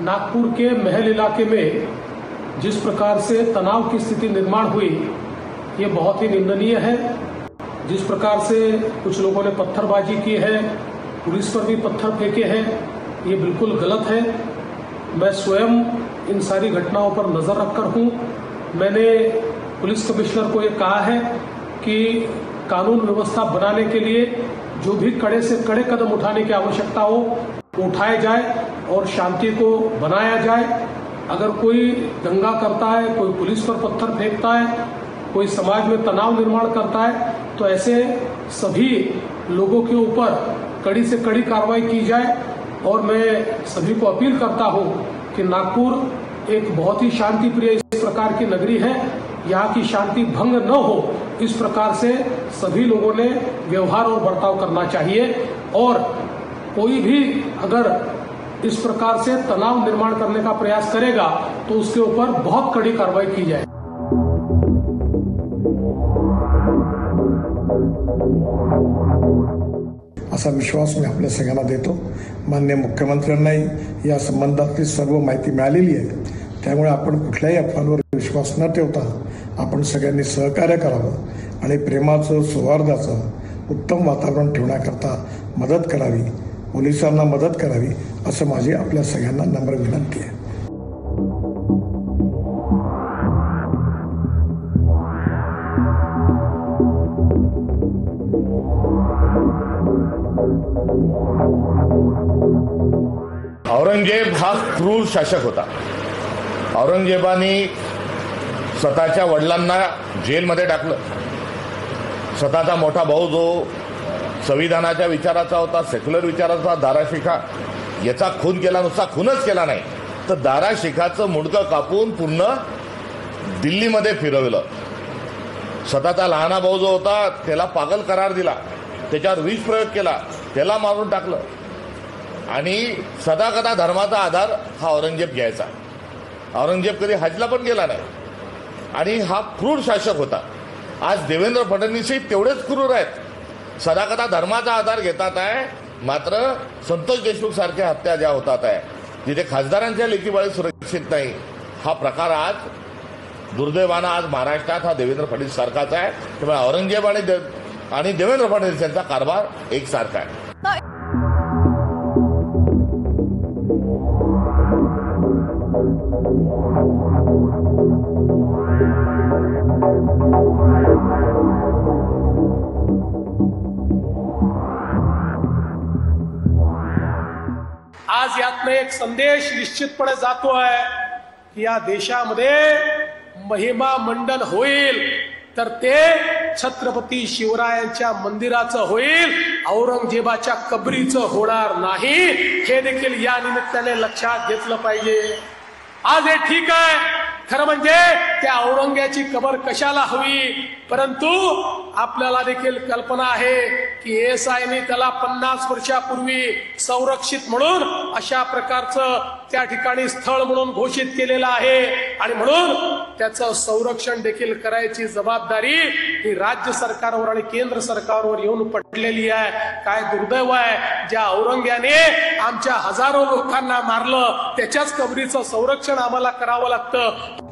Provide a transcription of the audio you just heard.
नागपुर के महल इलाके में जिस प्रकार से तनाव की स्थिति निर्माण हुई, ये बहुत ही निंदनीय है। जिस प्रकार से कुछ लोगों ने पत्थरबाजी की है, पुलिस पर भी पत्थर फेंके हैं, ये बिल्कुल गलत है। मैं स्वयं इन सारी घटनाओं पर नजर रखकर हूँ। मैंने पुलिस कमिश्नर को ये कहा है कि कानून व्यवस्था बनाने के लिए जो भी कड़े से कड़े कदम उठाने की आवश्यकता हो उठाए जाए और शांति को बनाया जाए। अगर कोई दंगा करता है, कोई पुलिस पर पत्थर फेंकता है, कोई समाज में तनाव निर्माण करता है, तो ऐसे सभी लोगों के ऊपर कड़ी से कड़ी कार्रवाई की जाए। और मैं सभी को अपील करता हूं कि नागपुर एक बहुत ही शांति प्रिय इस प्रकार की नगरी है, यहाँ की शांति भंग न हो, इस प्रकार से सभी लोगों ने व्यवहार और बर्ताव करना चाहिए। और कोई भी अगर इस प्रकार से तनाव निर्माण करने का प्रयास करेगा तो उसके ऊपर बहुत कड़ी कार्रवाई की जाए। असा विश्वास मी आपल्या सगळ्यांना देतो। माननीय मुख्यमंत्र्यांनाही या संबंधातली सर्व माहिती मिळालेली आहे, त्यामुळे आपण कुठल्याही अफवांवर विश्वास न ठेवता आपण सगळ्यांनी सहकार्य करावं आणि प्रेमाचं, सौहार्दाचं उत्तम वातावरण ठेवण्याकरता मदत करावी, पोलिसांना मदत करावी, असं माझी आपल्या सगळ्यांना नम्र विनंती आहे। औरंगजेब हा क्रूर शासक होता। औरंगजेबाने स्वतःच्या वडिलांना जेलमध्ये टाकलं। स्वतःचा मोठा भाऊ जो संविधानाच्या विचाराचा होता, सेक्युलर विचाराचा, दाराशिखा, याचा खून केला। नुसता खूनच केला नाही तर दाराशिखाचं मुंडकं कापून पूर्ण दिल्लीमध्ये फिरवलं। स्वतःचा लहाना भाऊ जो होता त्याला पागल करार दिला, त्याच्यावर विष प्रयोग केला, त्याला मारून टाकलं। आणि सदाकदा धर्माचा आधार हा औरंगजेब घ्यायचा। औरंगजेब कधी हजला पण गेला नाही आणि हा क्रूर शासक होता। आज देवेंद्र फडणवीसही तेवढेच क्रूर आहेत, सदाकदा धर्माचा आधार घेतात आहे, मात्र संतोष देशमुख सारख्या हत्या ज्या होतात आहे, जिथे खासदारांच्या लेकीबाळी सुरक्षित नाही, हा प्रकार आज दुर्दैवानं आज महाराष्ट्रात हा देवेंद्र फडणवीस सारखाच आहे। त्यामुळे औरंगजेब आणि देवेंद्र फडणवीस यांचा कारभार एकसारखा आहे। आज यातनं एक संदेश निश्चितपणे जातोय की या देशामध्ये महिमा मंडन होईल तर ते छत्रपती शिवरायांच्या मंदिराचं होईल, औरंगजेबाच्या कबरीचं होणार नाही. हे देखील या निमित्ताने लक्षात घेतलं पाहिजे. आज हे ठीक आहे, खरं म्हणजे त्या औरंग्याची कबर कशाला हवी, परंतु आपल्याला देखील कल्पना आहे की एएसआयने त्याला 50 वर्षापूर्वी संरक्षित म्हणून अशा प्रकारचं त्या ठिकाणी स्थळ म्हणून घोषित केलेलं आहे आणि म्हणून त्याचं संरक्षण देखील करायची जबाबदारी ही राज्य सरकारवर आणि केंद्र सरकारवर येऊन पडलेली आहे. काय दुर्दैव आहे, ज्या औरंग्याने आमच्या हजारो लोकांना मारलं त्याच्याच कबरीचं संरक्षण आम्हाला करावं लागतं.